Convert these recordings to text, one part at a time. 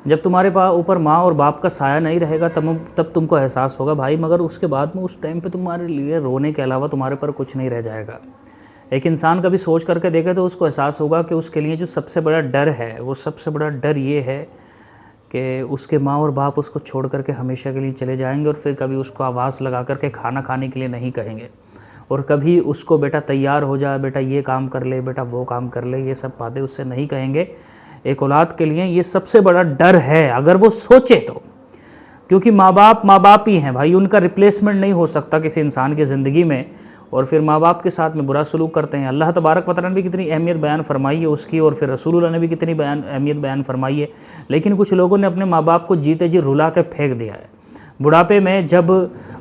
جب تمہارے اوپر ماں اور باپ کا سایہ نہیں رہے گا تب تم کو احساس ہوگا بھائی، مگر اس کے بعد میں اس ٹائم پہ تمہارے لیے رونے کے علاوہ تمہارے پر کچھ نہیں رہ جائے گا۔ ایک انسان کبھی سوچ کر کے دیکھے تو اس کو احساس ہوگا کہ اس کے لیے جو سب سے بڑا ڈر ہے، وہ سب سے بڑا ڈر یہ ہے کہ اس کے ماں اور باپ اس کو چھوڑ کر کے ہمیشہ کے لیے چلے جائیں گے، اور پھر کبھی اس کو آواز لگا کر کے کھانا کھانے کے لیے نہیں کہیں گے، اور کبھی اس کو بیٹا تیار ہو جا، بیٹا یہ کام کر لے، بیٹا وہ کام کر لے، یہ سب باتیں اس سے نہیں کہیں گے۔ ایک اولاد کے لیے یہ سب سے بڑا ڈر ہے اگر وہ سوچے تو، کیونکہ ماں باپ ہی ہیں بھائی، ان کا ریپلیسمنٹ نہیں ہو سکتا کسی انسان کی زندگی میں، اور پھر ماں باپ کے ساتھ میں برا سلوک کرتے ہیں۔ اللہ تبارک و تعالیٰ نے بھی کتنی اہمیت بیان فرمائی ہے اس کی، اور پھر رسول اللہ نے بھی کتنی اہمیت بیان فرمائی ہے، لیکن کچھ لوگوں نے اپنے ماں باپ کو جیتے جی رلا کے پھینک دیا ہے۔ بڑھاپے میں جب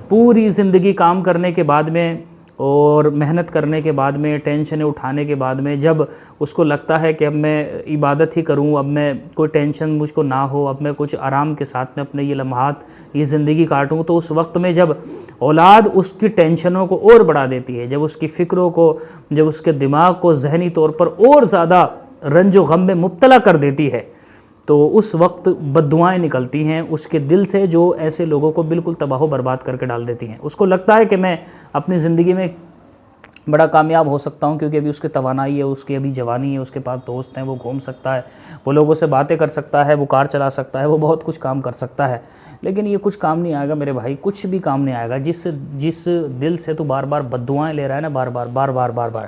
پوری زندگی کام کرنے کے بعد میں اور محنت کرنے کے بعد میں، ٹینشنیں اٹھانے کے بعد میں، جب اس کو لگتا ہے کہ اب میں عبادت ہی کروں، اب میں کوئی ٹینشن مجھ کو نہ ہو، اب میں کچھ آرام کے ساتھ میں اپنے یہ لمحات یہ زندگی کاٹوں، تو اس وقت میں جب اولاد اس کی ٹینشنوں کو اور بڑھا دیتی ہے، جب اس کی فکروں کو، جب اس کے دماغ کو ذہنی طور پر اور زیادہ رنج و غم میں مبتلا کر دیتی ہے، تو اس وقت بد دعائیں نکلتی ہیں اس کے دل سے، جو ایسے لوگوں کو بالکل تباہ و برباد کر کے ڈال دیتی ہیں۔ اس کو لگتا ہے کہ میں اپنی زندگی میں بڑا کامیاب ہو سکتا ہوں، کیونکہ ابھی اس کی توانائی ہے، اس کی ابھی جوانی ہے، اس کے پاس دوست ہیں، وہ گھوم سکتا ہے، وہ لوگوں سے باتیں کر سکتا ہے، وہ کار چلا سکتا ہے، وہ بہت کچھ کام کر سکتا ہے، لیکن یہ کچھ کام نہیں آئے گا میرے بھائی، کچھ بھی کام نہیں آئے گا۔ جس دل سے تو بار بار بد دعائیں لے رہا ہے نا، بار بار،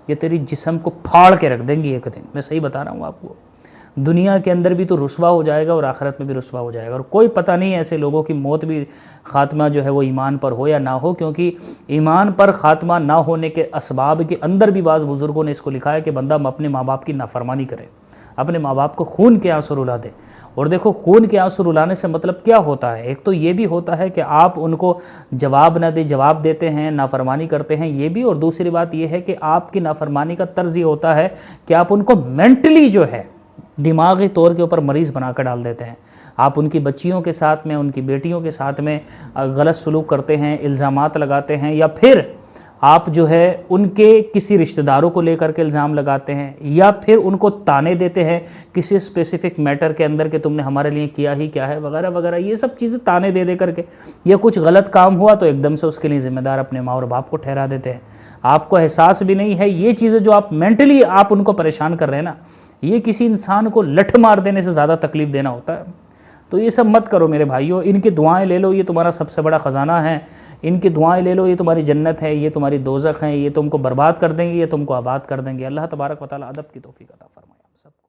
یہ تیری جسم کو پھاڑ کے رکھ دیں گی ایک دن، میں صحیح بتا رہا ہوں آپ کو۔ دنیا کے اندر بھی تو رسوا ہو جائے گا اور آخرت میں بھی رسوا ہو جائے گا، اور کوئی پتہ نہیں ایسے لوگوں کی موت بھی خاتمہ جو ہے وہ ایمان پر ہو یا نہ ہو، کیونکہ ایمان پر خاتمہ نہ ہونے کے اسباب کے اندر بھی بعض بزرگوں نے اس کو لکھا ہے کہ بندہ اپنے ماں باپ کی نافرمانی کرے، اپنے ماں باپ کو خون کے آنسو رلا دے۔ اور دیکھو خون کے آنسو رلانے سے مطلب کیا ہوتا ہے؟ ایک تو یہ بھی ہوتا ہے کہ آپ ان کو جواب نہ دے، جواب دیتے ہیں، نافرمانی کرتے ہیں، یہ بھی، اور دوسری بات یہ ہے کہ آپ کی نافرمانی کا طرز یہ ہوتا ہے کہ آپ ان کو مینٹلی جو ہے دماغی طور کے اوپر مریض بنا کر ڈال دیتے ہیں۔ آپ ان کی بچیوں کے ساتھ میں، ان کی بیٹیوں کے ساتھ میں غلط سلوک کرتے ہیں، الزامات لگاتے ہیں، یا پھر آپ جو ہے ان کے کسی رشتہ داروں کو لے کر کے الزام لگاتے ہیں، یا پھر ان کو تانے دیتے ہیں کسی اسپیسیفک میٹر کے اندر کہ تم نے ہمارے لیے کیا ہی کیا ہے، وغیرہ وغیرہ، یہ سب چیزیں تانے دے کر کے، یا کچھ غلط کام ہوا تو ایک دم سے اس کے لیے ذمہ دار اپنے ماں اور باپ کو ٹھہرا دیتے ہیں۔ آپ کو احساس بھی نہیں ہے یہ چیزیں جو آپ مینٹلی آپ ان کو پریشان کر رہے ہیں نا، یہ کسی انسان کو لٹھ مار دینے سے زیادہ تکلیف دینا ہوتا ہے۔ تو یہ سب مت کرو میرے بھائیوں، ان کی دعائیں لے لو، یہ تمہارا سب سے بڑا خزانہ ہے، ان کی دعائیں لے لو، یہ تمہاری جنت ہے، یہ تمہاری دوزخ ہے، یہ تم کو برباد کر دیں گے، یہ تم کو آباد کر دیں گے۔ اللہ تبارک و تعالیٰ ادب کی توفیق عطا فرمائے ہم سب کو۔